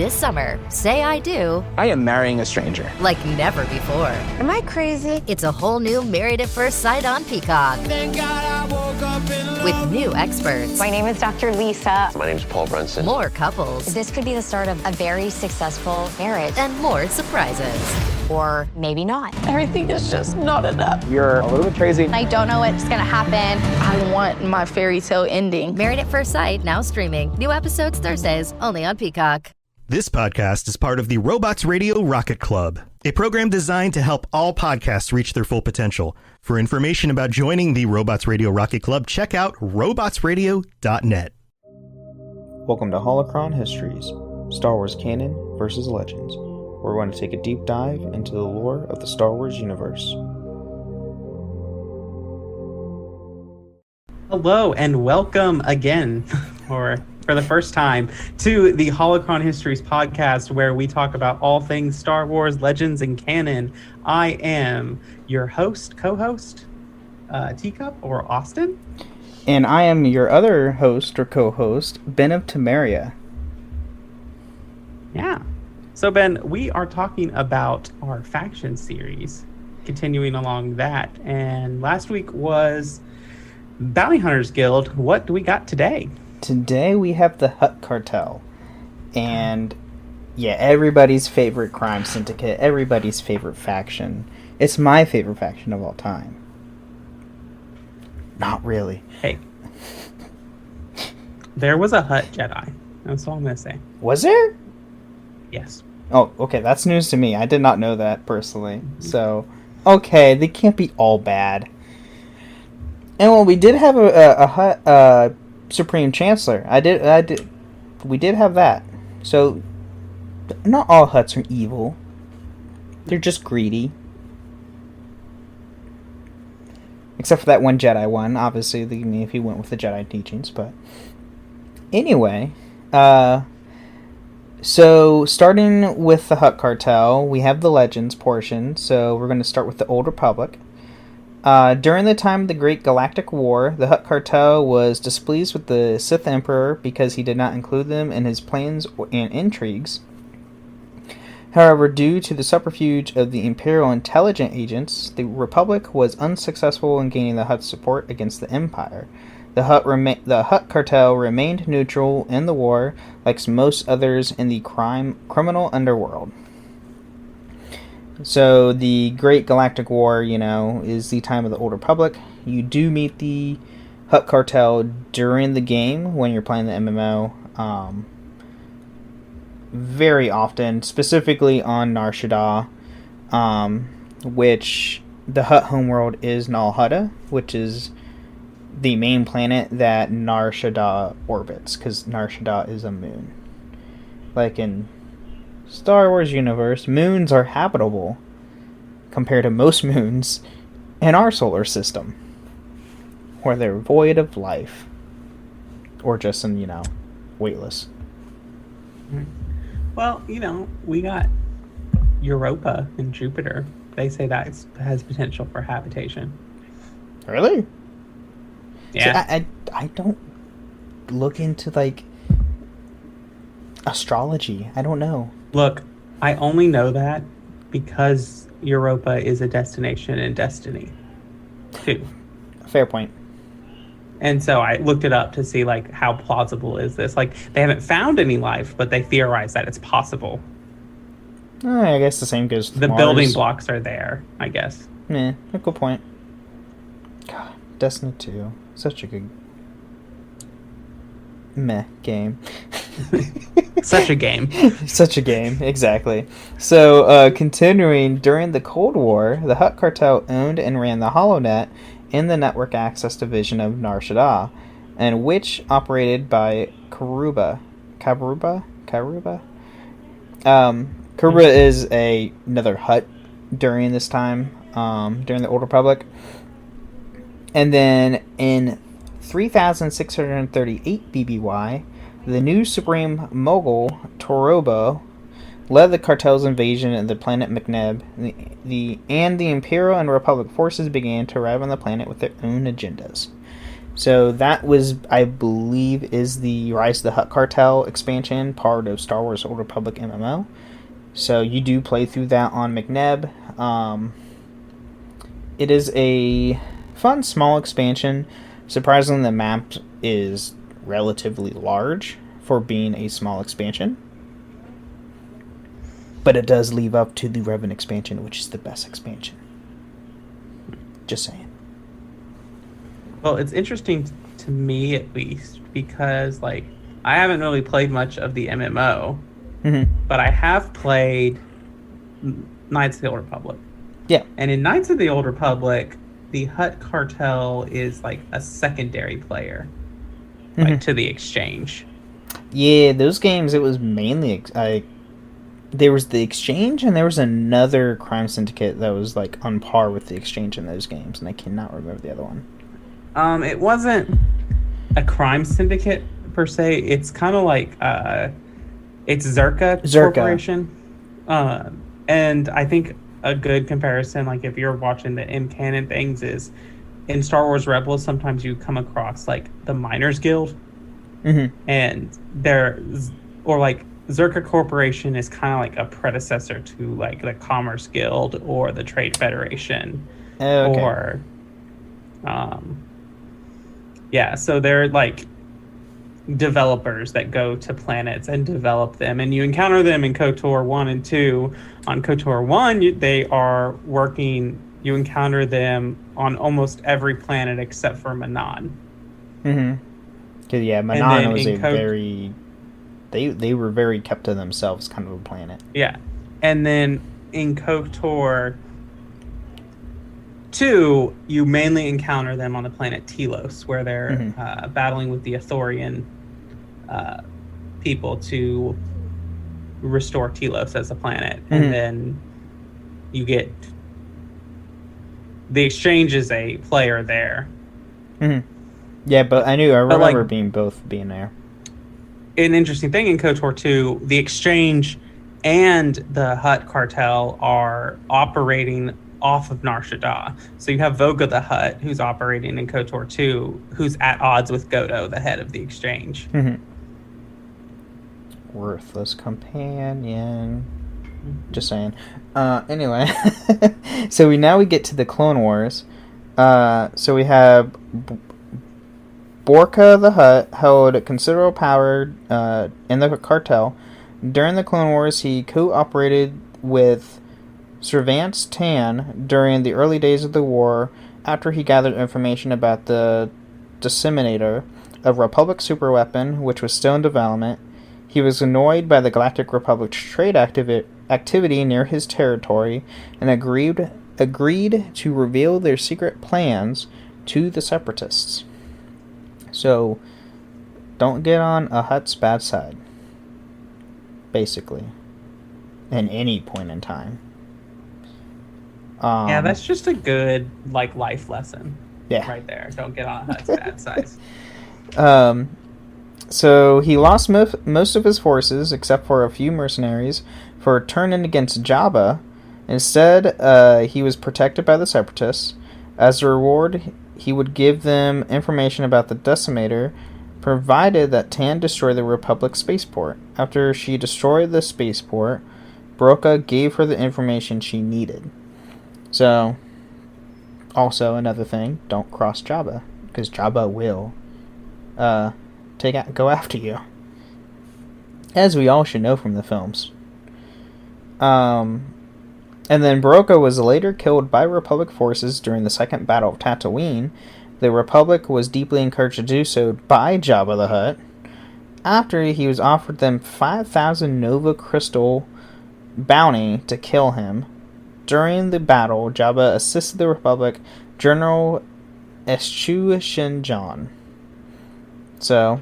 This summer, say I do. I am marrying a stranger. Like never before. Am I crazy? It's a whole new Married at First Sight on Peacock. Thank God I woke up in love. With new experts. My name is Dr. Lisa. My name is Paul Brunson. More couples. This could be the start of a very successful marriage. And more surprises. Or maybe not. Everything is just not enough. You're a little bit crazy. I don't know what's gonna happen. I want my fairy tale ending. Married at First Sight, now streaming. New episodes Thursdays, only on Peacock. This podcast is part of the Robots Radio Rocket Club, a program designed to help all podcasts reach their full potential. For information about joining the Robots Radio Rocket Club, check out robotsradio.net. Welcome to Holocron Histories, Star Wars Canon versus Legends, where we're going to take a deep dive into the lore of the Star Wars universe. Hello and welcome again, or for the first time, to the Holocron Histories podcast, where we talk about all things Star Wars, Legends, and Canon. I am your host, co-host, Teacup, or Austin. And I am your other host or co-host, Ben of Temeria. Yeah. So, Ben, we are talking about our faction series, continuing along that. And last week was Bounty Hunters Guild. What do we got today? Today we have the Hutt Cartel. And, yeah, everybody's favorite crime syndicate, everybody's favorite faction. It's my favorite faction of all time. Not really. Hey. There was a Hutt Jedi. That's all I'm going to say. Was there? Yes. Oh, okay, that's news to me. I did not know that personally. So, okay, they can't be all bad. And well, we did have a Hutt Supreme Chancellor. We did have that. So, not all Hutts are evil. They're just greedy. Except for that one Jedi one. Obviously, if he went with the Jedi teachings. But anyway, so starting with the Hutt Cartel, we have the Legends portion. So we're going to start with the Old Republic. During the time of the Great Galactic War, the Hutt Cartel was displeased with the Sith Emperor because he did not include them in his plans and intrigues. However, due to the subterfuge of the Imperial intelligence agents, the Republic was unsuccessful in gaining the Hutt's support against the Empire. The Hutt Cartel remained neutral in the war, like most others in the criminal underworld. So the Great Galactic War, is the time of the Old Republic. You do meet the Hutt Cartel during the game when you're playing the MMO. Very often, specifically on Nar Shaddaa, which the Hutt homeworld is Nal Hutta, which is the main planet that Nar Shaddaa orbits, because Nar Shaddaa is a moon. Like in Star Wars universe, moons are habitable compared to most moons in our solar system, where they're void of life, or just weightless. Well, we got Europa and Jupiter. They say that has potential for habitation. Really? Yeah. See, I don't look into astrology. I don't know. Look, I only know that because Europa is a destination in Destiny 2. Fair point. And so I looked it up to see how plausible is this. They haven't found any life, but they theorize that it's possible. I guess the same goes with the Mars. Building blocks are there, I guess. Yeah, a good point. God, Destiny 2. Such a good game. Such a game. Such a game, exactly. So, continuing, during the Cold War, the Hutt Cartel owned and ran the HoloNet in the Network Access Division of Nar Shaddaa, and which operated by Karuba. Karuba is another Hutt during this time, during the Old Republic. And then in 3638 BBY, the new Supreme Mogul, Torobo, led the cartel's invasion of the planet McNeb, and the Imperial and Republic forces began to arrive on the planet with their own agendas. So that was, I believe, is the Rise of the Hutt Cartel expansion, part of Star Wars Old Republic MMO. So you do play through that on McNeb. It is a fun, small expansion. Surprisingly, the map is relatively large for being a small expansion. But it does leave up to the Revan expansion, which is the best expansion. Just saying. Well, it's interesting to me, at least, because, like, I haven't really played much of the MMO, but I have played Knights of the Old Republic. Yeah. And in Knights of the Old Republic, the Hutt Cartel is, like, a secondary player, like, to the Exchange. Yeah, those games, it was mainly... there was the Exchange, and there was another crime syndicate that was, like, on par with the Exchange in those games, and I cannot remember the other one. It wasn't a crime syndicate per se. It's kind of like it's Zerka Corporation. And I think a good comparison, like if you're watching the in canon things, is in Star Wars Rebels. Sometimes you come across like the Miners Guild, and like Zerka Corporation is kind of like a predecessor to like the Commerce Guild or the Trade Federation, or yeah, so they're like developers that go to planets and develop them, and you encounter them in KOTOR 1 and 2. On KOTOR 1, they are working, you encounter them on almost every planet except for Manan. Because, yeah, Manan was very... They were very kept to themselves kind of a planet. Yeah. And then in KOTOR 2, you mainly encounter them on the planet Telos, where they're battling with the Ithorian people to restore Telos as a planet. And then you get... The Exchange is a player there. Yeah, but I remember both being there. An interesting thing in KOTOR 2, the Exchange and the Hutt Cartel are operating off of Nar Shaddaa. So you have Voga the Hutt, who's operating in KOTOR 2, who's at odds with Godo, the head of the Exchange. Worthless companion. Just saying. Anyway, so we get to the Clone Wars. So we have Borka the Hutt held considerable power in the cartel. During the Clone Wars, he cooperated with Servance Tan during the early days of the war after he gathered information about the disseminator of Republic superweapon, which was still in development. He was annoyed by the Galactic Republic's trade activity near his territory and agreed to reveal their secret plans to the Separatists. So, don't get on a Hutt's bad side, basically, at any point in time. Yeah, that's just a good like life lesson. Yeah, right there. Don't get on a Hutt's bad side. So he lost most of his forces, except for a few mercenaries, for turning against Jabba. Instead, he was protected by the Separatists. As a reward, he would give them information about the Decimator, provided that Tan destroyed the Republic spaceport. After she destroyed the spaceport, Broca gave her the information she needed. So, also another thing, don't cross Jabba, because Jabba will go after you. As we all should know from the films. And then Broca was later killed by Republic forces during the Second Battle of Tatooine. The Republic was deeply encouraged to do so by Jabba the Hutt. After he was offered them 5,000 Nova Crystal bounty to kill him. During the battle, Jabba assisted the Republic General Eschew Shinjan. So,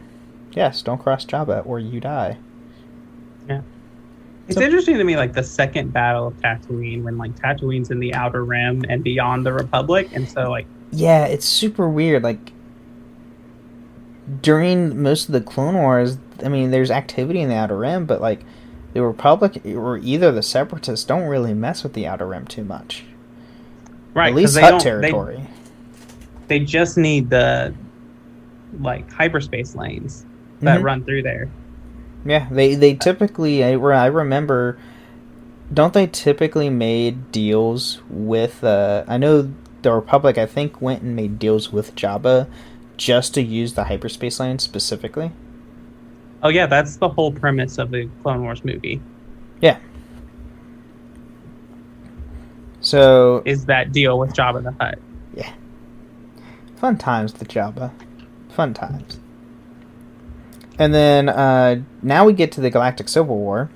yes, don't cross Jabba or you die. Yeah. It's interesting to me, like, the second battle of Tatooine, when, like, Tatooine's in the Outer Rim and beyond the Republic, and so, like... Yeah, it's super weird, like, during most of the Clone Wars, I mean, there's activity in the Outer Rim, but, like, the Republic, or either the Separatists, don't really mess with the Outer Rim too much. Right, at least Hutt territory. They just need the like hyperspace lanes that run through there. Yeah, they typically, I remember, don't they typically made deals with, I know the Republic, I think, went and made deals with Jabba just to use the hyperspace lane specifically? Oh yeah, that's the whole premise of the Clone Wars movie. Yeah. So... is that deal with Jabba the Hutt. Yeah. Fun times with Jabba. Fun times. And then, now we get to the Galactic Civil War.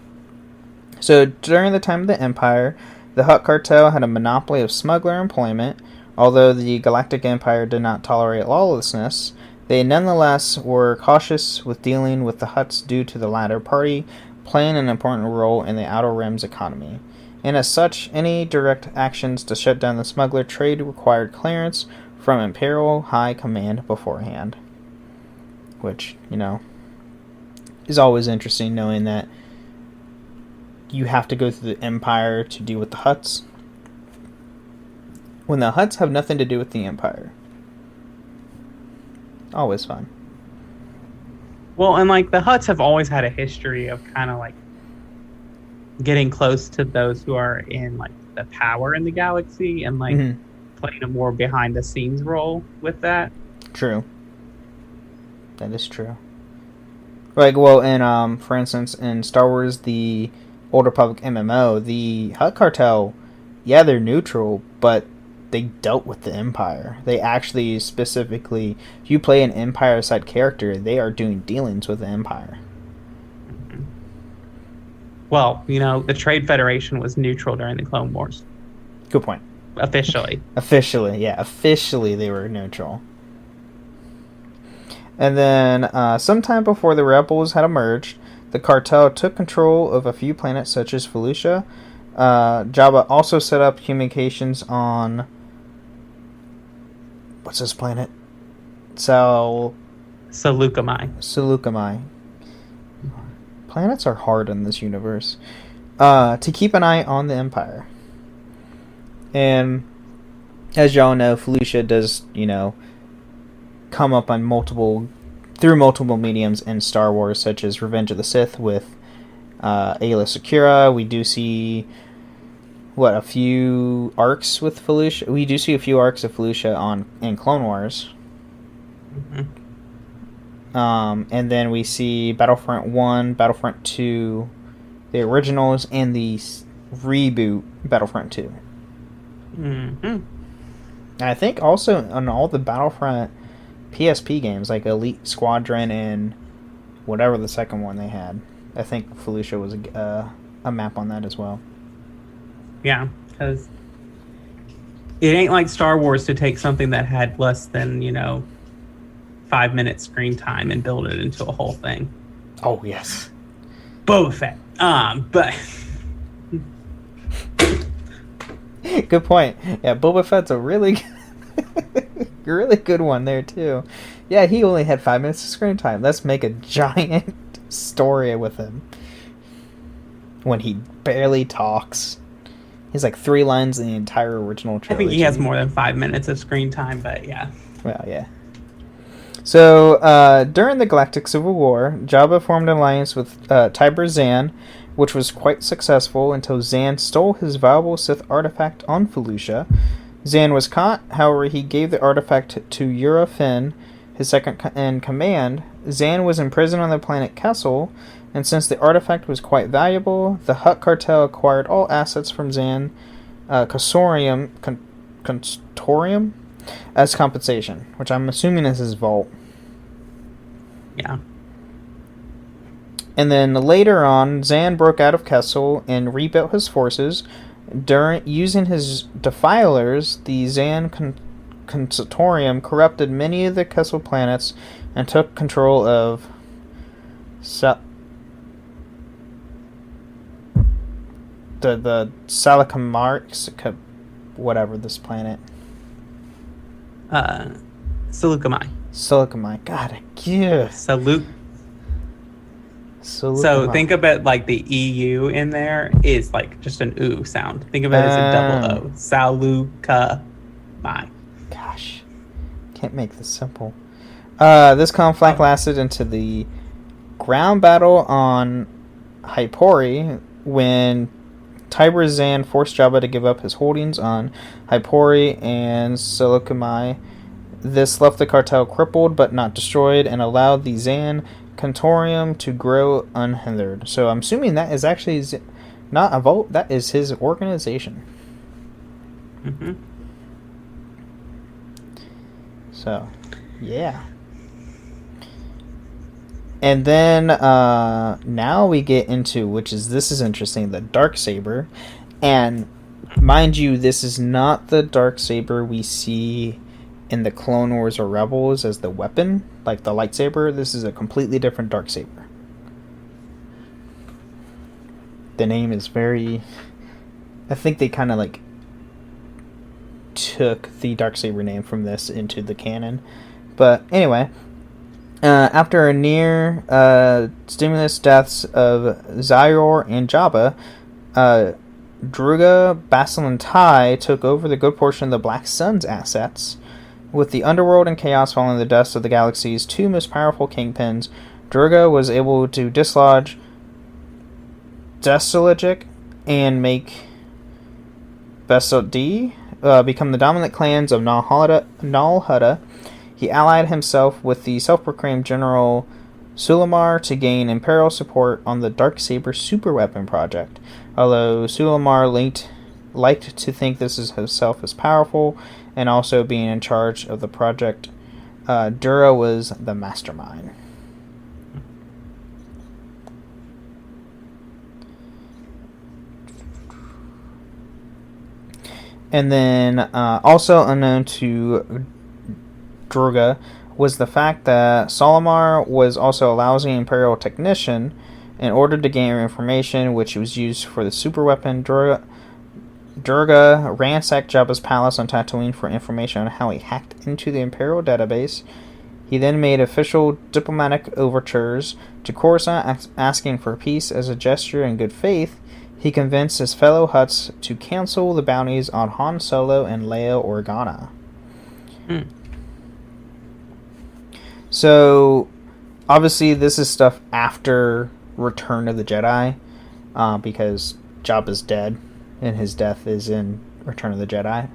So, during the time of the Empire, the Hutt Cartel had a monopoly of smuggler employment. Although the Galactic Empire did not tolerate lawlessness, they nonetheless were cautious with dealing with the Hutts due to the latter party playing an important role in the Outer Rim's economy. And as such, any direct actions to shut down the smuggler trade required clearance from Imperial High Command beforehand. Which, is always interesting knowing that you have to go through the Empire to deal with the Hutts, when the Hutts have nothing to do with the Empire. Always fun. Well, and like the Hutts have always had a history of kind of like getting close to those who are in like the power in the galaxy and like playing a more behind the scenes role with that. True. That is true. Like, well, in for instance, in Star Wars: The Old Republic MMO, the Hutt Cartel, yeah, they're neutral, but they dealt with the Empire. They actually specifically, if you play an Empire side character, they are doing dealings with the Empire. Well, the Trade Federation was neutral during the Clone Wars. Good point. Officially. Officially they were neutral. And then, sometime before the rebels had emerged, the cartel took control of a few planets such as Felucia. Jabba also set up communications on... what's this planet? Seleucami. Planets are hard in this universe. To keep an eye on the Empire. And as y'all know, Felucia does, come up on multiple mediums in Star Wars, such as Revenge of the Sith with Aayla Secura. We do see a few arcs with Felucia. We do see a few arcs of Felucia in Clone Wars. And then we see Battlefront 1, Battlefront 2, the originals, and the reboot Battlefront 2. And I think also on all the Battlefront PSP games, like Elite Squadron and whatever the second one they had, I think Felucia was a map on that as well. Yeah, because it ain't like Star Wars to take something that had less than, 5 minutes screen time and build it into a whole thing. Oh, yes. Boba Fett. But... Good point. Yeah, Boba Fett's a really good one there, too. Yeah, he only had 5 minutes of screen time. Let's make a giant story with him. When he barely talks. He's like 3 lines in the entire original trilogy. I think he has more than 5 minutes of screen time, but yeah. Well, yeah. So, during the Galactic Civil War, Jabba formed an alliance with Tiber Zan, which was quite successful until Zan stole his valuable Sith artifact on Felucia. Zan was caught, however he gave the artifact to Yura Finn, his second in command. Zan was imprisoned on the planet Kessel, and since the artifact was quite valuable, the Hutt Cartel acquired all assets from Zan Consorium, as compensation, which I'm assuming is his vault. Yeah. And then later on, Zan broke out of Kessel and rebuilt his forces. Using his defilers, the Zan Consorium corrupted many of the Kessel planets and took control of the Salakamar, whatever this planet. Seleucami. God, So think about like the EU in there is like just an oo sound. Think of it as a double O. Seleucami. Gosh, can't make this simple. This conflict lasted into the ground battle on Hypori, when Tiber Zan forced Jabba to give up his holdings on Hypori and Seleucami. This left the cartel crippled but not destroyed, and allowed the Zan Cantorium to grow unhindered. So I'm assuming that is actually not a vault, that is his organization. Mm-hmm. So, yeah. And then now we get into, this is interesting, the Darksaber. And mind you, this is not the Darksaber we see in the Clone Wars or Rebels as the weapon, like the lightsaber. This is a completely different Darksaber. The name is very... I think they kind of like took the Darksaber name from this into the canon. But anyway, after a near stimulus deaths of Zyor and Jabba, Druga Basilantai took over the good portion of the Black Sun's assets. With the underworld and chaos following the deaths of the galaxy's two most powerful kingpins, Druga was able to dislodge Desolagic and make Besodi become the dominant clans of Nal Hutta. He allied himself with the self-proclaimed General Sulamar to gain Imperial support on the Darksaber superweapon project. Although Sulamar liked to think this is himself as powerful, and also being in charge of the project, Dura was the mastermind. And then, also unknown to Druga was the fact that Solimar was also a lousy Imperial technician. In order to gain information, which was used for the superweapon, Durga ransacked Jabba's palace on Tatooine for information on how he hacked into the Imperial database. He then made official diplomatic overtures to Coruscant asking for peace. As a gesture in good faith, he convinced his fellow Hutts to cancel the bounties on Han Solo and Leia Organa. So, obviously this is stuff after Return of the Jedi, because Jabba's dead, and his death is in Return of the Jedi.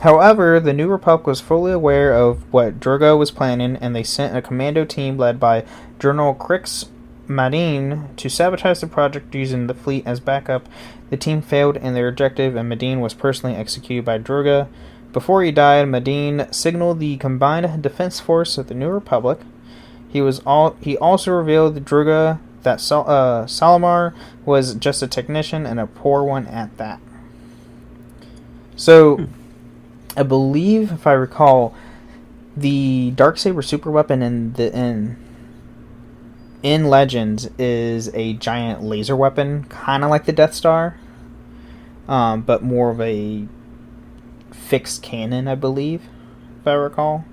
However, the New Republic was fully aware of what Drogo was planning, and they sent a commando team led by General Crix Madine to sabotage the project using the fleet as backup. The team failed in their objective, and Madine was personally executed by Drogo. Before he died, Madine signaled the combined defense force of the New Republic. He also revealed to Drogo that Salamar was just a technician, and a poor one at that. So, I believe, if I recall, the Darksaber superweapon in Legends is a giant laser weapon, kind of like the Death Star, but more of a fixed cannon, I believe, if I recall.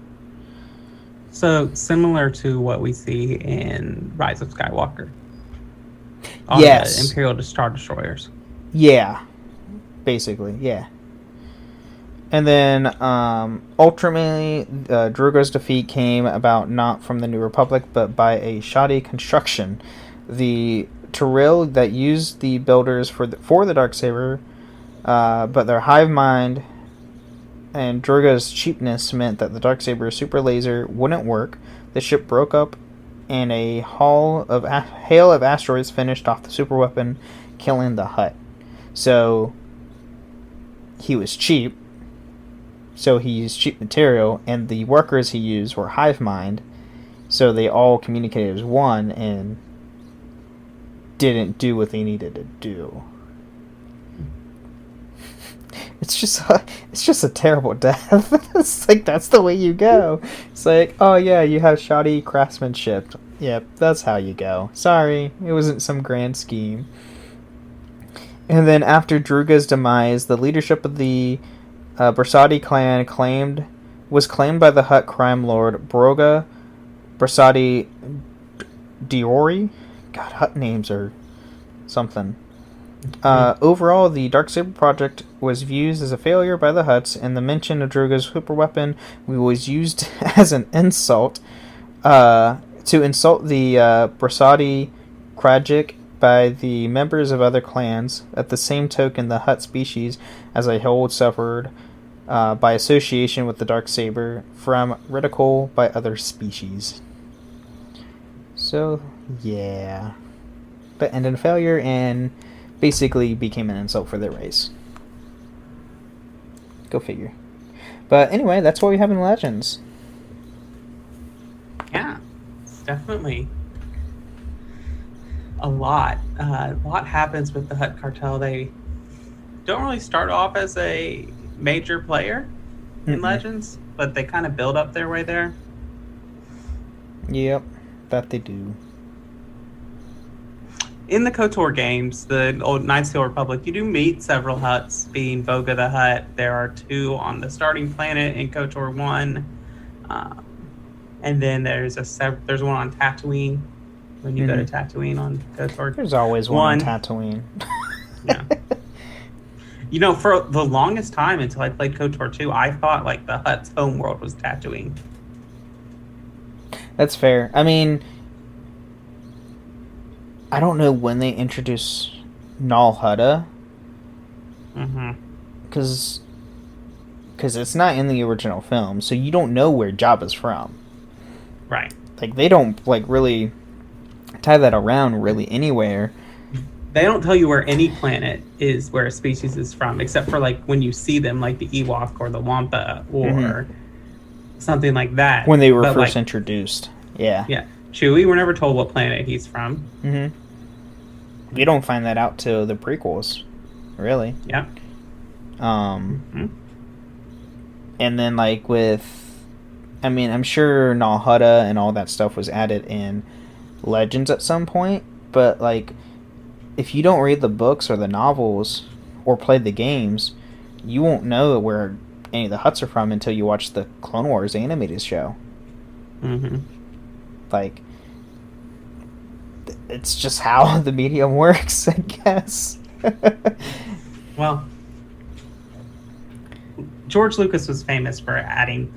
So, similar to what we see in Rise of Skywalker. On Yes. the Imperial Star Destroyers. Yeah. Basically, yeah. And then, ultimately, Drogo's defeat came about not from the New Republic, but by a shoddy construction. The Tyrell that used the builders for the Darksaber, but their hive mind and Drogo's cheapness meant that the Darksaber super laser wouldn't work. The ship broke up, and a hail of asteroids finished off the superweapon, killing the Hutt. So, he was cheap. So he used cheap material, and the workers he used were hive mind. So they all communicated as one and didn't do what they needed to do. It's just a terrible death. It's like, that's the way you go. It's like, oh yeah, you have shoddy craftsmanship. Yep, that's how you go. Sorry, it wasn't some grand scheme. And then after Druga's demise, the leadership of the Bersadi clan was claimed by the Hutt crime lord Broga Bersadi Diori. God, Hutt names are something. Overall, the Darksaber project was viewed as a failure by the Hutts, and the mention of Drogo's super weapon was used as an insult to insult the Brasadi Krajik by the members of other clans. At the same token, the Hutt species as a whole suffered by association with the Darksaber from ridicule by other species. So, yeah. That ended in failure and basically became an insult for their race. Go figure. But anyway, that's what we have in Legends. Yeah, it's definitely a lot. A lot happens with the Hutt Cartel. They don't really start off as a major player in Legends, but they kind of build up their way there. Yep, that they do. In the KOTOR games, the old Knights of the Old Republic, you do meet several Hutts, being Voga the Hutt. There are 2 on the starting planet in KOTOR 1. And then there's one on Tatooine when you go to Tatooine on KOTOR. There's always one on Tatooine. Yeah. You know, for the longest time until I played KOTOR 2, I thought like the Hutt's homeworld was Tatooine. That's fair. I mean, I don't know when they introduced Nal Hutta. Because it's not in the original film, so you don't know where Jabba's from. Right. Like, they don't, like, really tie that around really anywhere. They don't tell you where any planet is, where a species is from, except for, like, when you see them, like the Ewok or the Wampa or something like that. When they were first introduced. Yeah. Yeah. Chewie, we're never told what planet he's from. We don't find that out till the prequels, really. Yeah. And then, like, I mean, I'm sure Nal Hutta and all that stuff was added in Legends at some point, but, like, if you don't read the books or the novels or play the games, you won't know where any of the Hutts are from until you watch the Clone Wars animated show. Like, it's just how the medium works, I guess. Well, George Lucas was famous for adding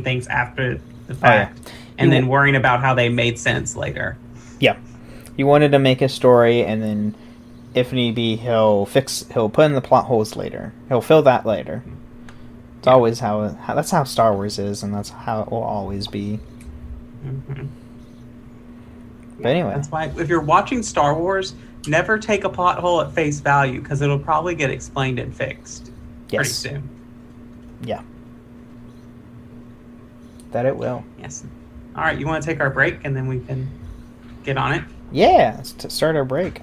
things after the fact, and then worrying about how they made sense later. Yeah, he wanted to make a story, and then, if need be, he'll put in the plot holes later. He'll fill that later. It's always that's how Star Wars is, and that's how it will always be. But anyway, that's why if you're watching Star Wars, never take a plot hole at face value, because it'll probably get explained and fixed pretty soon. Yeah. That it will. Yes. All right, you want to take our break, and then we can get on it? Yeah, let's start our break.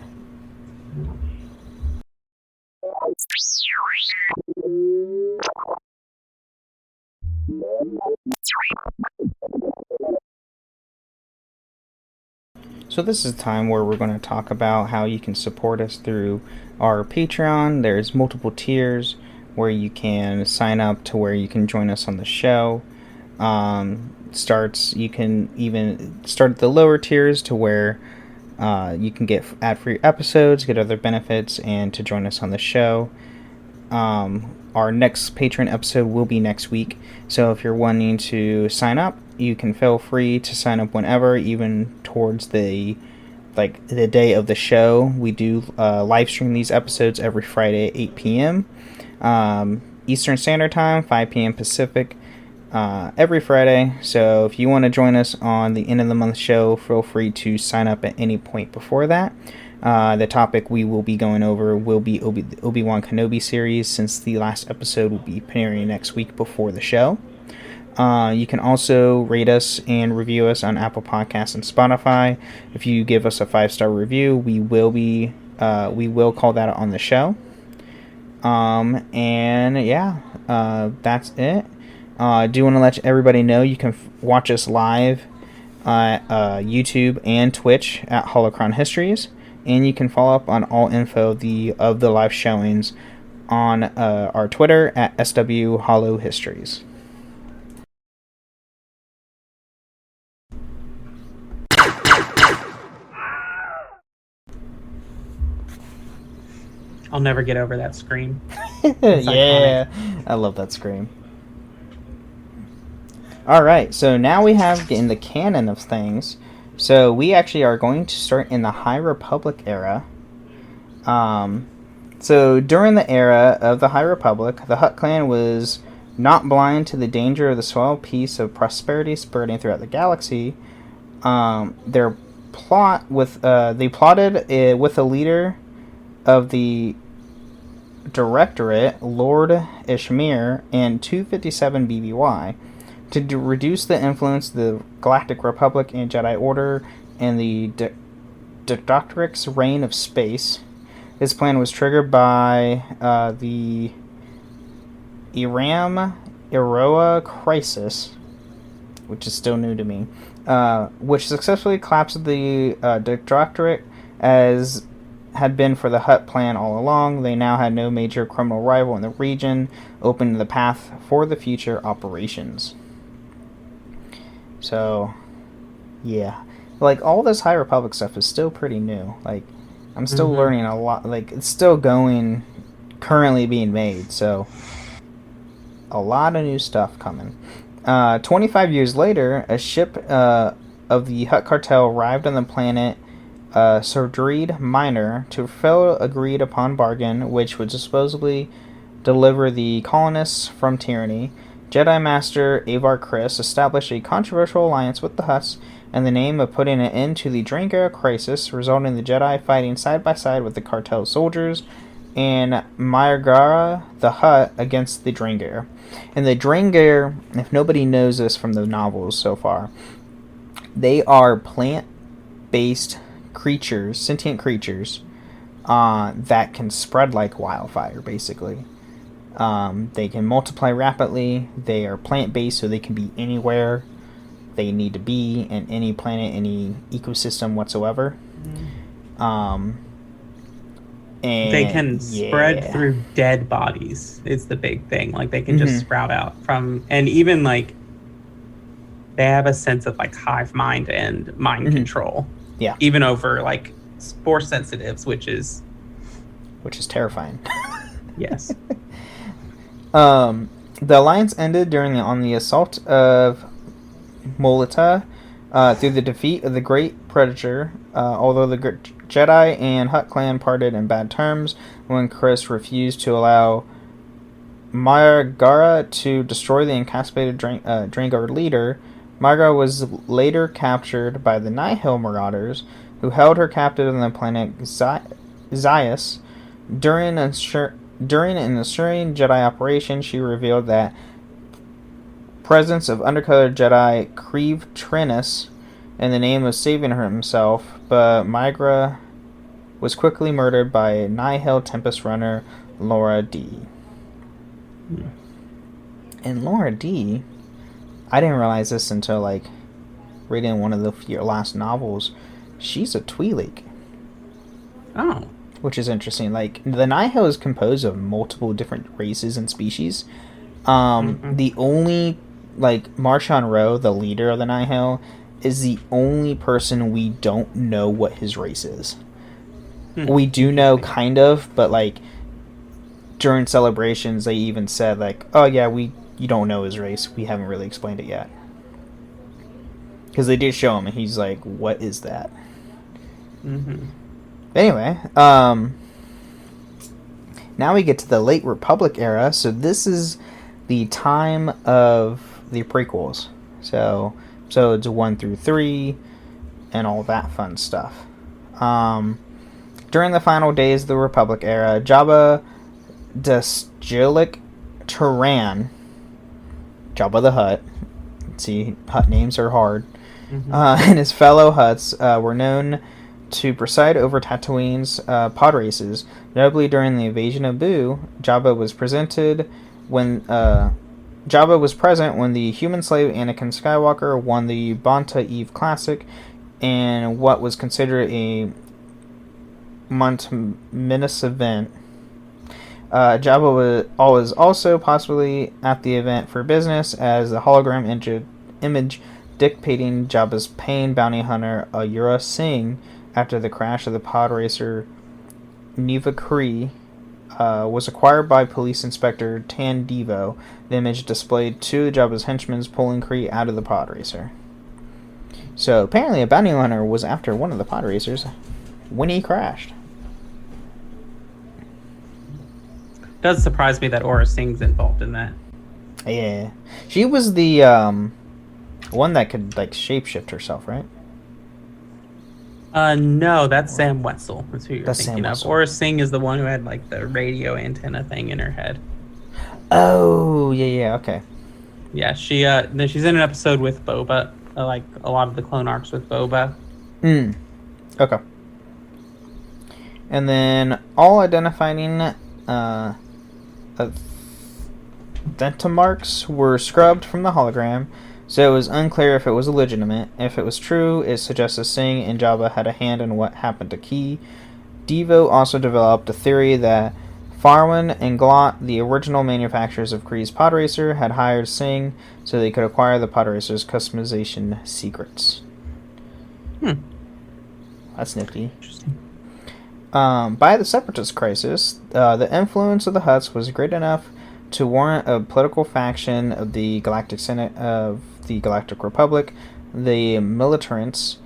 So this is the time where we're going to talk about how you can support us through our Patreon. There's multiple tiers where you can sign up to where you can join us on the show. You can even start at the lower tiers to where you can get ad-free episodes, get other benefits, and to join us on the show. Our next Patreon episode will be next week, so if you're wanting to sign up, you can feel free to sign up whenever, even towards the day of the show. We do live stream these episodes every Friday at 8 p.m. Eastern Standard Time, 5 p.m. Pacific, every Friday. So if you want to join us on the end of the month show, feel free to sign up at any point before that. The topic we will be going over will be Obi-Wan Kenobi series, since the last episode will be premiering next week before the show. You can also rate us and review us on Apple Podcasts and Spotify. If you give us a 5-star review, we will call that on the show. That's it. I do want to let everybody know you can watch us live at YouTube and Twitch at Holocron Histories, and you can follow up on all info of the live showings on our Twitter at SW Holo Histories. I'll never get over that scream. Yeah, I love that scream. Alright, so now we have in the canon of things. So we actually are going to start in the High Republic era. So during the era of the High Republic, the Hutt clan was not blind to the danger of the swell peace of prosperity spreading throughout the galaxy. They plotted with the leader of the Directorate, Lord Ishmir, and 257 BBY to reduce the influence of the Galactic Republic and Jedi Order and the Doctoric's reign of space. This plan was triggered by the Iroa crisis, which is still new to me, which successfully collapsed the Doctorate as had been for the Hutt plan all along. They now had no major criminal rival in the region, opening the path for the future operations. So, yeah. Like, all this High Republic stuff is still pretty new. Like, I'm still learning a lot. Like, it's still currently being made, so a lot of new stuff coming. 25 years later, a ship of the Hutt Cartel arrived on the planet Sordreed Minor to fulfill agreed upon bargain, which would supposedly deliver the colonists from tyranny. Jedi Master Avar Kriss established a controversial alliance with the Hutts in the name of putting an end to the Drangara crisis, resulting in the Jedi fighting side by side with the cartel soldiers and Myargara the Hutt against the Drangara. And the Drangara, if nobody knows this from the novels so far, they are plant-based creatures, sentient creatures, that can spread like wildfire, basically. They can multiply rapidly. They are plant-based, so they can be anywhere they need to be in any planet, any ecosystem whatsoever. And they can spread through dead bodies. It's the big thing. Like, they can just sprout out from, and even like they have a sense of like hive mind and mind control. Yeah. Even over like force sensitives, which is terrifying. Yes. The alliance ended on the assault of Molita through the defeat of the Great Predator, although the Jedi and Hutt clan parted in bad terms when Kriss refused to allow Myargara to destroy the incapacitated Drangara leader. Myargara was later captured by the Nihil Marauders, who held her captive on the planet Zias. During an ensuing Jedi operation, she revealed that presence of undercover Jedi Creve Trennis in the name of saving himself, but Myargara was quickly murdered by Nihil Tempest Runner Laura D. And Laura D, I didn't realize this until like reading one of the last novels. She's a Twi'lek. Oh. Which is interesting. Like, the Nihil is composed of multiple different races and species. The only, like, Marshawn Rowe, the leader of the Nihil, is the only person we don't know what his race is. We do know, kind of, but, like, during celebrations, they even said, like, oh, yeah, you don't know his race. We haven't really explained it yet. Because they did show him, and he's like, what is that? Anyway, now we get to the late Republic era. So this is the time of the prequels. So episodes 1 through 3 and all that fun stuff. During the final days of the Republic era, Jabba the Tyrann, Jabba the Hutt, see, Hutt names are hard, and his fellow Hutts were known to preside over Tatooine's pod races. Notably, during the invasion of Boo, Jabba was present when the human slave Anakin Skywalker won the Bonta Eve Classic, and what was considered a momentous event. Jabba was also possibly at the event for business, as the hologram image dictating Jabba's pain bounty hunter Ayura Singh after the crash of the pod racer Neva Kree was acquired by Police Inspector Tan Devo. The image displayed two of Jabba's henchmen pulling Kree out of the pod racer. So apparently a bounty hunter was after one of the pod racers when he crashed. Does surprise me that Aura Singh's involved in that. Yeah. She was the one that could like shapeshift herself, right? No, that's Sam Wetzel. That's who you're That's thinking Sam of. Wetzel. Aura Singh is the one who had like the radio antenna thing in her head. Oh, yeah, okay. Yeah, she's in an episode with Boba, like a lot of the clone arcs with Boba. Okay. And then all identifying marks were scrubbed from the hologram, so it was unclear if it was legitimate. If it was true, it suggested Singh and Jabba had a hand in what happened to Key. Devo also developed a theory that Farwan and Glot, the original manufacturers of Kree's pod racer, had hired Singh so they could acquire the pod racer's customization secrets. That's nifty. Interesting. By the Separatist crisis, the influence of the Hutts was great enough to warrant a political faction of the Galactic Senate of the Galactic Republic, the Militarists,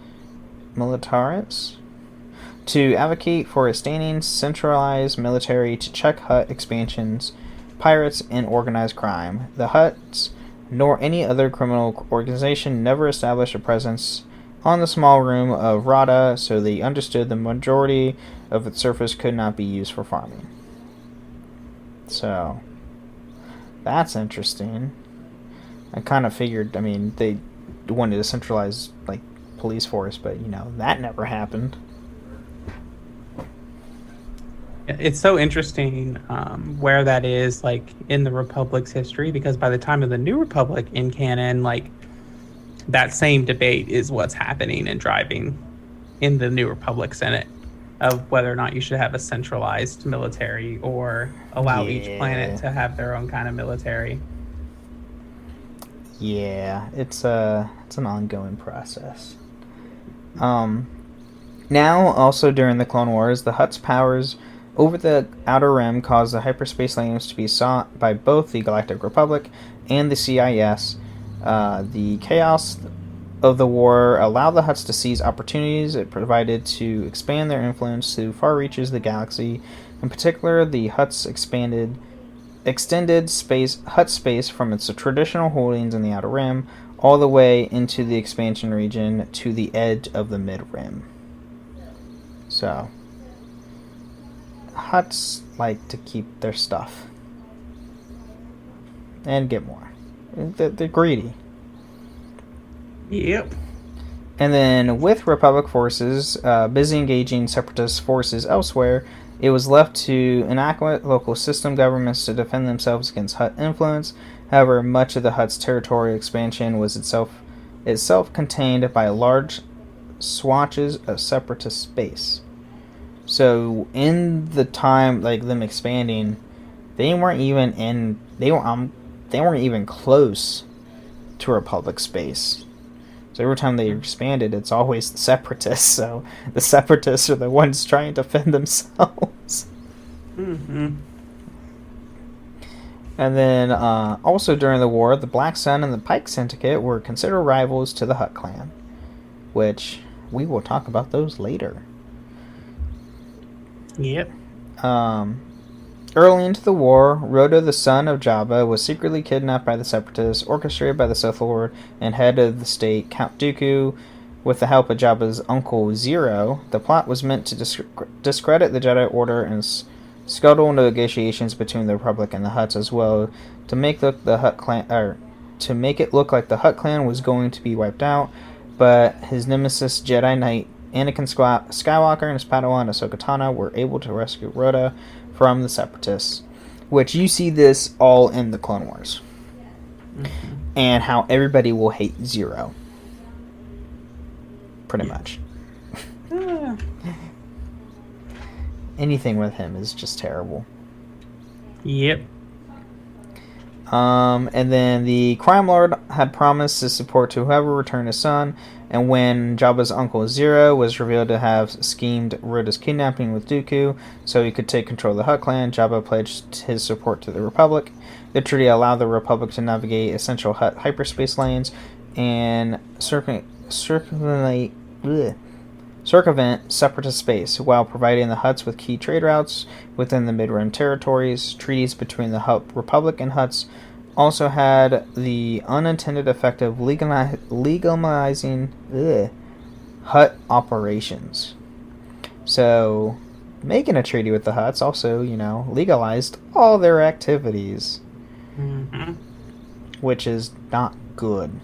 to advocate for a standing, centralized military to check Hutt expansions, pirates, and organized crime. The Hutts, nor any other criminal organization, never established a presence on the small room of Rada, so they understood the majority of its surface could not be used for farming. So, that's interesting. I kind of figured, I mean, they wanted to centralize, like, police force, but, you know, that never happened. It's so interesting where that is, like, in the Republic's history, because by the time of the New Republic in canon, like, that same debate is what's happening and driving in the New Republic Senate of whether or not you should have a centralized military or allow each planet to have their own kind of military. Yeah, it's an ongoing process. Now, also during the Clone Wars, the Hutt's powers over the Outer Rim caused the hyperspace lanes to be sought by both the Galactic Republic and the CIS. The chaos of the war allowed the Hutts to seize opportunities it provided to expand their influence to far reaches of the galaxy. In particular, the Hutts extended Hutt space from its traditional holdings in the Outer Rim all the way into the expansion region to the edge of the Mid-Rim. So, Hutts like to keep their stuff and get more. They're greedy. Yep. And then, with Republic forces busy engaging Separatist forces elsewhere, it was left to inadequate local system governments to defend themselves against Hutt influence. However, much of the Hutt's territorial expansion was itself contained by large swatches of Separatist space. So, in the time like them expanding, they weren't even close to Republic space. So every time they expanded, it's always the Separatists. So the Separatists are the ones trying to defend themselves. Mm-hmm. And then also during the war, the Black Sun and the Pike Syndicate were considered rivals to the Hutt clan, which we will talk about those later. Yep. Early into the war, Roda, the son of Jabba, was secretly kidnapped by the Separatists, orchestrated by the Sith Lord and head of the state, Count Dooku, with the help of Jabba's uncle Zero. The plot was meant to discredit the Jedi Order and scuttle negotiations between the Republic and the Hutts, as well to make it look like the Hutt clan was going to be wiped out. But his nemesis, Jedi Knight Anakin Skywalker and his Padawan Ahsoka Tano were able to rescue Rhoda from the Separatists, which you see this all in the Clone Wars, and how everybody will hate Zero, pretty much. Anything with him is just terrible. Yep. And then the Crime Lord had promised his support to whoever returned his son, And when Jabba's uncle Zero was revealed to have schemed Rhoda's kidnapping with Dooku so he could take control of the Hutt clan, Jabba pledged his support to the Republic. The treaty allowed the Republic to navigate essential Hutt hyperspace lanes and circumvent separatist space while providing the Hutts with key trade routes within the Mid-Rim territories. Treaties between the Hutt Republic and Hutts also had the unintended effect of legalizing Hutt operations. So, making a treaty with the Hutts also, legalized all their activities. Mm-hmm. Which is not good.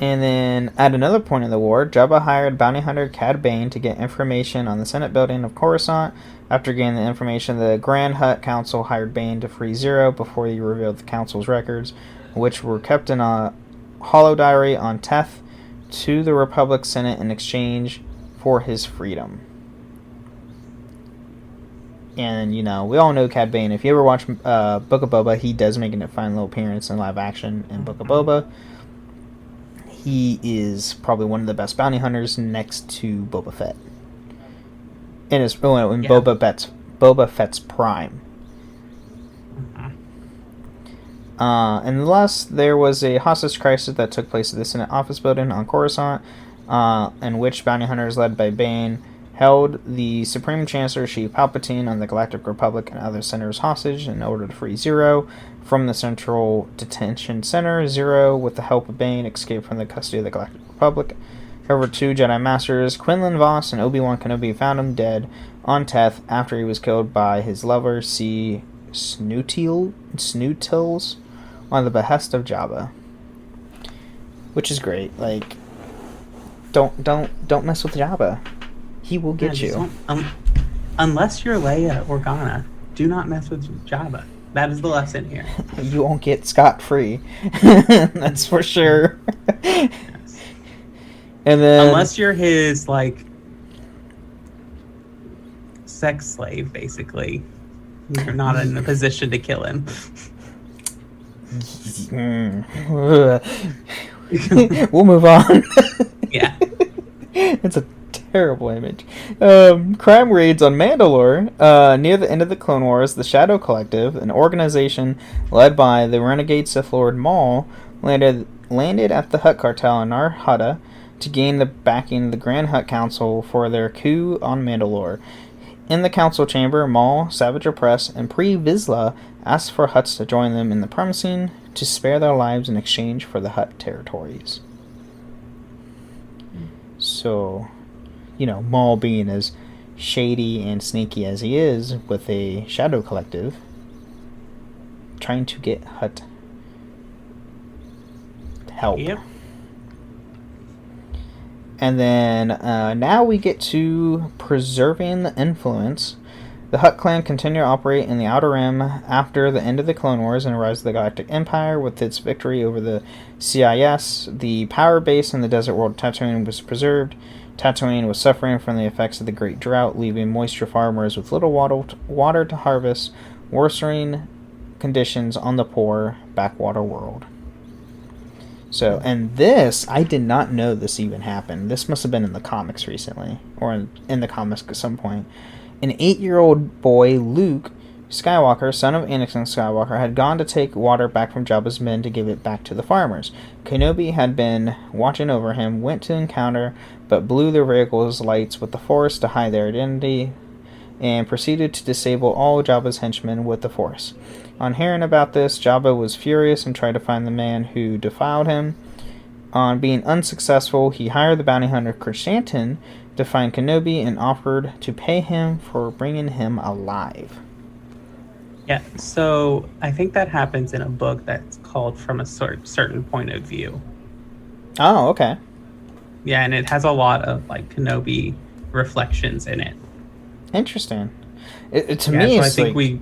And then, at another point in the war, Jabba hired bounty hunter Cad Bane to get information on the Senate building of Coruscant. After getting the information, the Grand Hutt Council hired Bane to free Zero before he revealed the Council's records, which were kept in a hollow diary on Teth, to the Republic Senate in exchange for his freedom. And, we all know Cad Bane. If you ever watch Book of Boba, he does make a fine little appearance in live action in Book of Boba. He is probably one of the best bounty hunters next to Boba Fett. Boba Fett's prime. And thus, there was a hostage crisis that took place at the Senate office building on Coruscant, in which bounty hunters led by Bane held the Supreme Chancellor Sheev Palpatine on the Galactic Republic and other senators hostage in order to free Zero from the Central Detention Center. Zero, with the help of Bane, escaped from the custody of the Galactic Republic. However, two Jedi Masters, Quinlan Vos and Obi-Wan Kenobi, found him dead on Teth after he was killed by his lover, C. Snootils, on the behest of Jabba. Which is great. Like, don't mess with Jabba. He will get you. Unless you're Leia or Organa, do not mess with Jabba. That is the lesson here. You won't get scot-free. That's for sure. Yes. And then, unless you're his, sex slave, basically. You're not in a position to kill him. We'll move on. Yeah. It's a terrible image. Crime raids on Mandalore. Near the end of the Clone Wars, the Shadow Collective, an organization led by the renegade Sith Lord Maul, landed at the Hutt Cartel in Nar Hutta to gain the backing of the Grand Hutt Council for their coup on Mandalore. In the council chamber, Maul, Savage Opress, and Pre Vizsla asked for Hutts to join them in the promising to spare their lives in exchange for the Hutt territories. So, Maul being as shady and sneaky as he is with a Shadow Collective, trying to get Hutt help. Yep. And then now we get to preserving the influence. The Hutt clan continued to operate in the Outer Rim after the end of the Clone Wars and Rise of the Galactic Empire. With its victory over the CIS, the power base in the desert world Tatooine was preserved. Tatooine was suffering from the effects of the Great Drought, leaving moisture farmers with little water to harvest, worsening conditions on the poor backwater world. So, and this, I did not know this even happened. This must have been in the comics recently, or in the comics at some point. An 8-year-old boy, Luke Skywalker, son of Anakin Skywalker, had gone to take water back from Jabba's men to give it back to the farmers. Kenobi had been watching over him, went to encounter, but blew their vehicle's lights with the Force to hide their identity, and proceeded to disable all Jabba's henchmen with the Force. On hearing about this, Jabba was furious and tried to find the man who defiled him. On being unsuccessful, he hired the bounty hunter Chrysanthemum to find Kenobi and offered to pay him for bringing him alive. Yeah, so I think that happens in a book that's called From a Certain Point of View. Oh, okay. Yeah, and it has a lot of Kenobi reflections in it. Interesting. To me, so it's I think we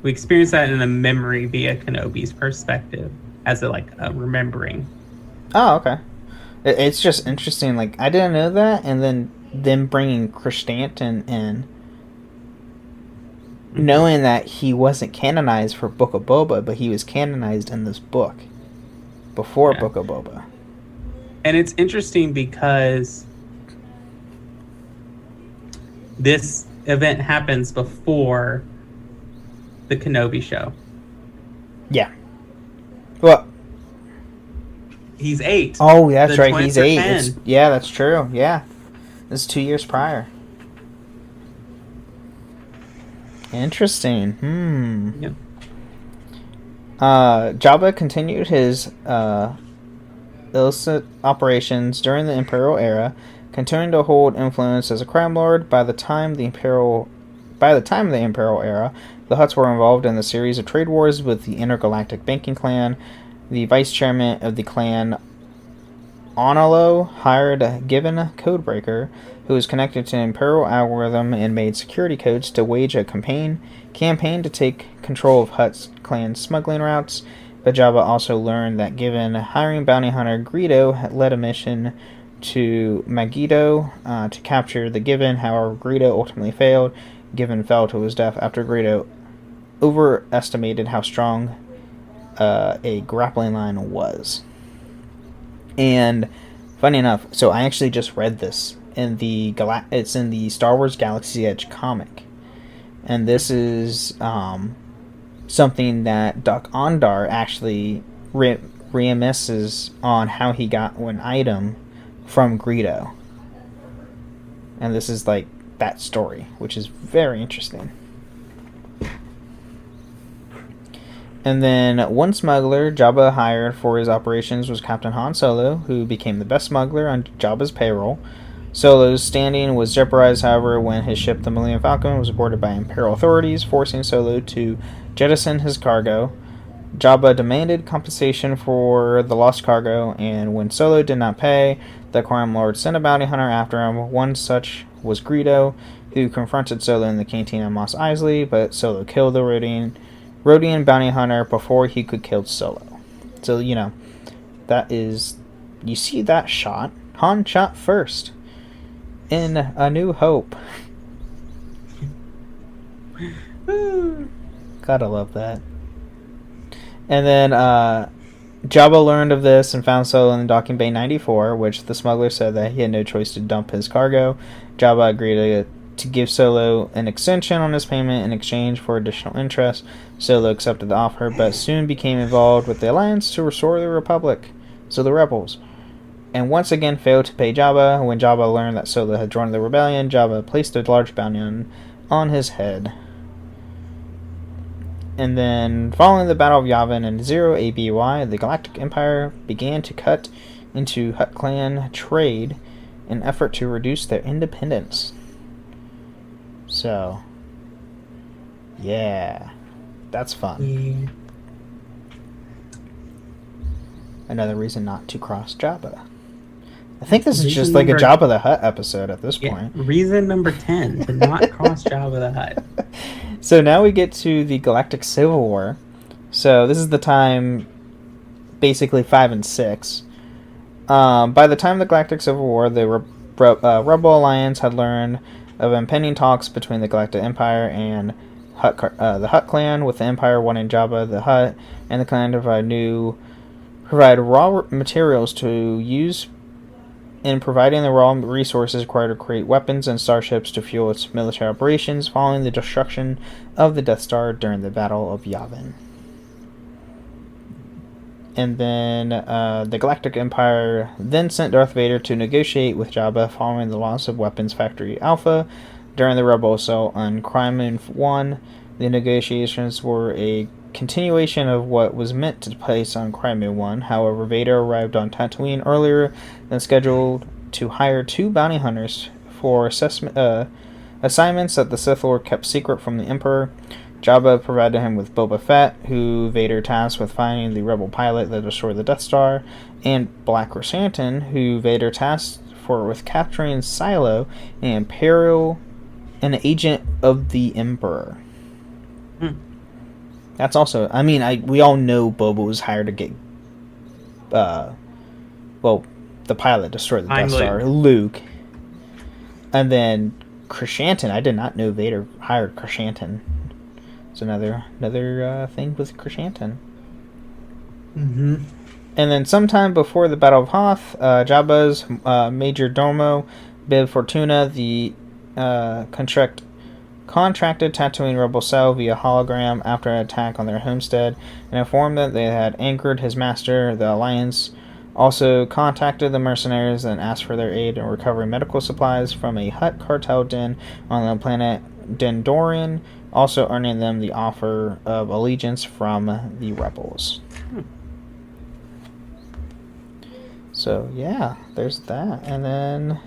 experience that in a memory via Kenobi's perspective as a remembering. Oh, okay. It's just interesting. I didn't know that, and then them bringing Chrysanthemum in, knowing that he wasn't canonized for Book of Boba, but he was canonized in this book. before Yeah. Book of Boba. And it's interesting because this event happens before the Kenobi show. Yeah. Well, He's 8. oh, that's The right. twins He's are 8. 10. Yeah, that's true. Yeah. This is 2 years prior. Interesting. Yep. Jabba continued his illicit operations during the Imperial era, continuing to hold influence as a crime lord. By the time of the Imperial era, the Hutts were involved in a series of trade wars with the Intergalactic Banking Clan. The vice chairman of the clan, Onalo, hired a given codebreaker who was connected to an Imperial algorithm and made security codes to wage a campaign to take control of Hutt's clan smuggling routes. But Jabba also learned that given hiring bounty hunter Greedo had led a mission to Megiddo to capture the Given. However, Greedo ultimately failed. Given fell to his death after Greedo overestimated how strong a grappling line was. And funny enough, so I actually just read this in the it's in the Star Wars Galaxy Edge comic, and this is something that Duck Ondar actually reminisces on how he got an item from Greedo, and this is like that story, which is very interesting. And then one smuggler Jabba hired for his operations was Captain Han Solo, who became the best smuggler on Jabba's payroll. Solo's standing was jeopardized, however, when his ship, the Millennium Falcon, was boarded by Imperial authorities, forcing Solo to jettison his cargo. Jabba demanded compensation for the lost cargo, and when Solo did not pay, the crime lord sent a bounty hunter after him. One such was Greedo, who confronted Solo in the canteen on Mos Eisley, but Solo killed the Rodian bounty hunter before he could kill Solo. So, you know, that is... You see that shot? Han shot first. In A New Hope. Gotta love that. And then, Jabba learned of this and found Solo in the docking bay 94, which the smuggler said that he had no choice to dump his cargo. Jabba agreed to give Solo an extension on his payment in exchange for additional interest. Solo accepted the offer, but soon became involved with the Alliance to restore the Republic, so the rebels, and once again failed to pay Jabba. When Jabba learned that Solo had joined the rebellion, Jabba placed a large bounty on his head. And then, following the Battle of Yavin in 0 ABY, the Galactic Empire began to cut into Hutt clan trade in an effort to reduce their independence. So, yeah, that's fun. Yeah. Another reason not to cross Jabba. I think this is Reason just like a number- Jabba the Hutt episode at this Yeah, point. reason number 10 to not cross Jabba the Hutt. So now we get to the Galactic Civil War. So this is the time, basically 5 and 6. By the time of the Galactic Civil War, the Rebel Alliance had learned of impending talks between the Galactic Empire and the Hutt clan, with the Empire wanting Jabba the Hutt and the clan to provide raw materials to use in providing the raw resources required to create weapons and starships to fuel its military operations following the destruction of the Death Star during the Battle of Yavin. And then the Galactic Empire then sent Darth Vader to negotiate with Jabba following the loss of Weapons Factory Alpha during the Rebel assault on Krymen 1. The negotiations were a continuation of what was meant to take place on Krymen 1. However, Vader arrived on Tatooine earlier than scheduled to hire 2 bounty hunters for assignments that the Sith Lord kept secret from the Emperor. Jabba provided him with Boba Fett, who Vader tasked with finding the rebel pilot that destroyed the Death Star, and Black Chrysanthemum, who Vader tasked with capturing Silo, an agent of the Emperor. That's also, I mean, we all know Boba was hired to get, the pilot destroyed the Death Star, Luke. And then Chrysanthemum, I did not know Vader hired Chrysanthemum. It's another thing with Chrysanthemum. Mm-hmm. And then sometime before the Battle of Hoth, Jabba's major domo, Bib Fortuna, the contracted Tatooine rebel cell via hologram after an attack on their homestead, and informed that they had angered his master. The Alliance also contacted the mercenaries and asked for their aid in recovering medical supplies from a Hutt Cartel den on the planet Dendoran, also earning them the offer of allegiance from the rebels. So yeah, there's that. And then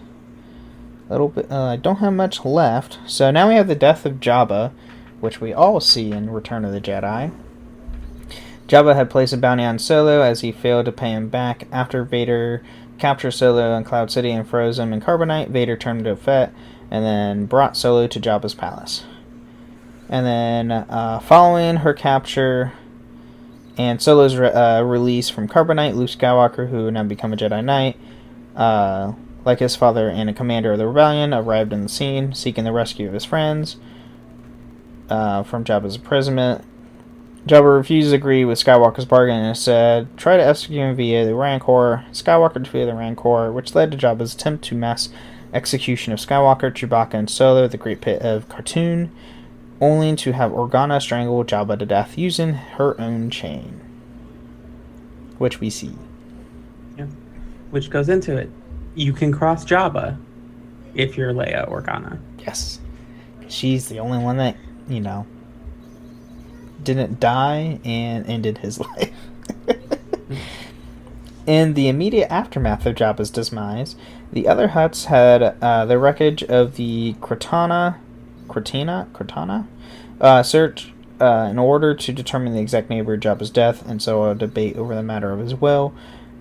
a little bit, I don't have much left. So now we have the death of Jabba, which we all see in Return of the Jedi. Jabba had placed a bounty on Solo as he failed to pay him back. After Vader captured Solo in Cloud City and froze him in carbonite, Vader turned to Fett and then brought Solo to Jabba's palace. And then following her capture and Solo's release from carbonite, Luke Skywalker, who had now become a Jedi Knight, like his father and a commander of the rebellion, arrived in the scene, seeking the rescue of his friends from Jabba's imprisonment. Jabba refused to agree with Skywalker's bargain and said, try to execute him via the Rancor. Skywalker defeated the Rancor, which led to Jabba's attempt to mass execution of Skywalker, Chewbacca, and Solo, the Great Pit of Khartoum, only to have Organa strangle Jabba to death using her own chain. Which we see. Yeah. Which goes into it. You can cross Jabba if you're Leia Organa. Yes. She's the only one that, didn't die and ended his life. In the immediate aftermath of Jabba's demise, the other Hutts had the wreckage of the Cortana search in order to determine the exact neighbor of Jabba's death, and so a debate over the matter of his will.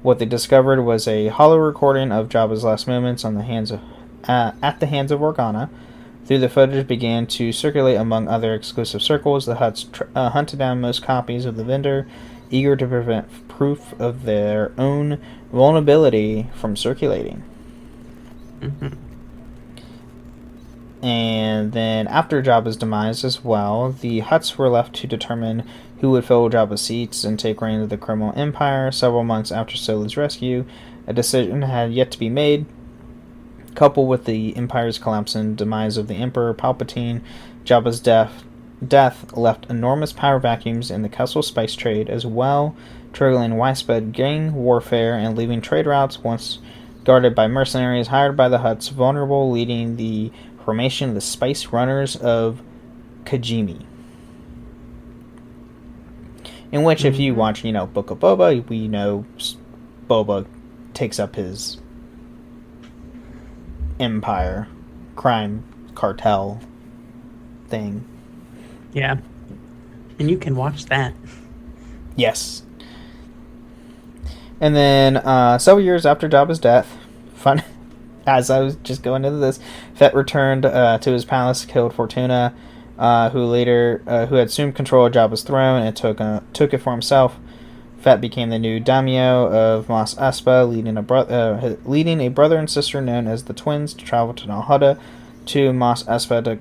What they discovered was a hollow recording of Jabba's last moments on the hands of, at the hands of Organa. Through the footage began to circulate among other exclusive circles. The Hutts hunted down most copies of the vendor, eager to prevent proof of their own vulnerability from circulating. Mm-hmm. And then after Jabba's demise as well, the Hutts were left to determine who would fill Jabba's seats and take reign of the criminal empire. Several months after Solo's rescue, a decision had yet to be made. Coupled with the Empire's collapse and demise of the Emperor Palpatine, Jabba's death left enormous power vacuums in the Kessel spice trade as well, triggering widespread gang warfare and leaving trade routes once guarded by mercenaries hired by the Hutts vulnerable, leading the formation of the Spice Runners of Kajimi. In which, if you watch, Book of Boba, we know Boba takes up his empire, crime, cartel thing. Yeah. And you can watch that. Yes. And then, several years after Jabba's death, as I was just going into this, Fett returned to his palace, killed Fortuna, who had assumed control of Jabba's throne and took it for himself. Fett became the new daimyo of Mos Espa, leading a brother and sister known as the Twins to travel to Nal Hutta to Mos Espa to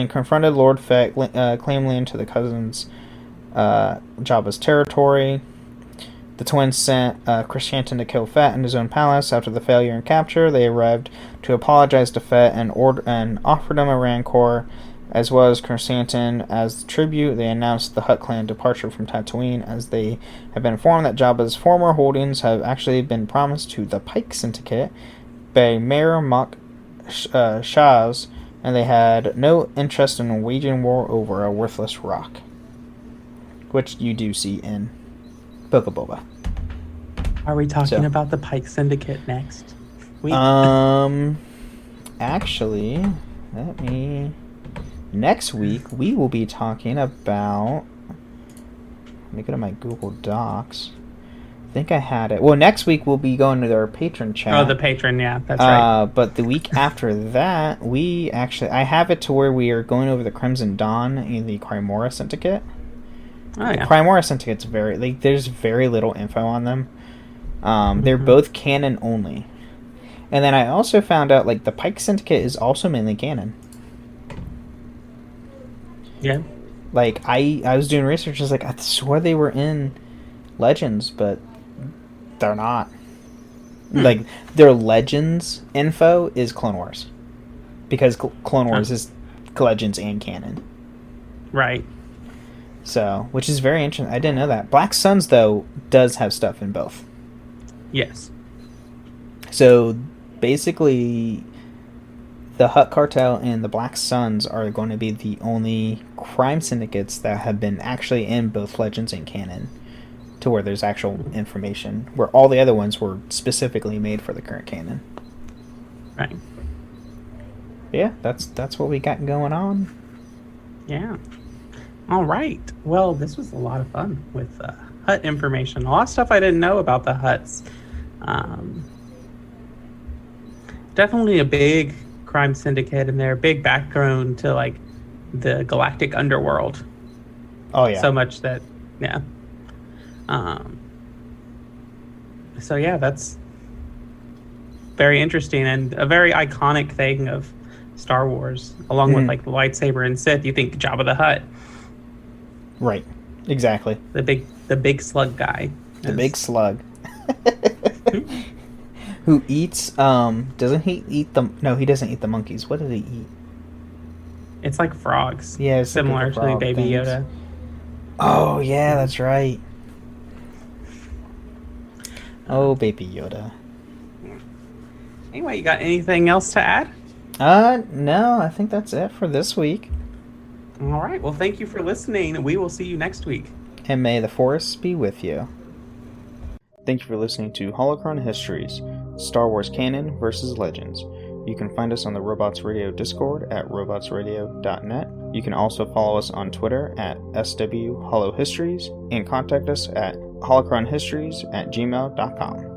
confronted Lord Fett, claim land to the cousins Jabba's territory. The Twins sent Chrysanthemum to kill Fett in his own palace. After the failure and capture, they arrived to apologize to Fett and offered him a Rancor, as well as Chrysanthemum as tribute. They announced the Hutt clan departure from Tatooine, as they have been informed that Jabba's former holdings have actually been promised to the Pike Syndicate by Mayor Mok Shaz, and they had no interest in waging war over a worthless rock, which you do see in Book of Boba. Are we talking about the Pike Syndicate next week? Actually, next week we will be talking about. Let me go to my Google Docs. I think I had it. Well, next week we'll be going to our patron chat. Oh, the patron, yeah, that's right. But the week after that, I have it to where we are going over the Crimson Dawn in the Crymora Syndicate. Oh, yeah. The Crymora Syndicate's there's very little info on them. They're both canon only. And then I also found out, the Pike Syndicate is also mainly canon. Yeah. I was doing research, I was I swore they were in Legends, but they're not. Like, their Legends info is Clone Wars. Because Clone Wars is Legends and canon. Right. So, which is very interesting. I didn't know that. Black Suns, though, does have stuff in both. Yes. So, basically, the Hutt Cartel and the Black Suns are going to be the only crime syndicates that have been actually in both Legends and canon, to where there's actual information, where all the other ones were specifically made for the current canon. Right. Yeah, that's what we got going on. Yeah. All right. Well, this was a lot of fun with Hutt information. A lot of stuff I didn't know about the Hutts. Definitely a big crime syndicate in there. Big background to like the galactic underworld. Oh yeah. So much that yeah. So yeah, that's very interesting and a very iconic thing of Star Wars, along with like the lightsaber and Sith. You think Jabba the Hutt, right? Exactly. The big slug guy. The big slug. Who eats? Doesn't he eat the? No, he doesn't eat the monkeys. What does he eat? It's like frogs. Yeah, it's similar like to frog Baby things. Yoda. Oh yeah, that's right. Oh, Baby Yoda. Anyway, you got anything else to add? No, I think that's it for this week. All right. Well, thank you for listening. We will see you next week. And may the Force be with you. Thank you for listening to Holocron Histories, Star Wars Canon versus Legends. You can find us on the Robots Radio Discord at robotsradio.net. You can also follow us on Twitter at SWHoloHistories and contact us at holocronhistories@gmail.com.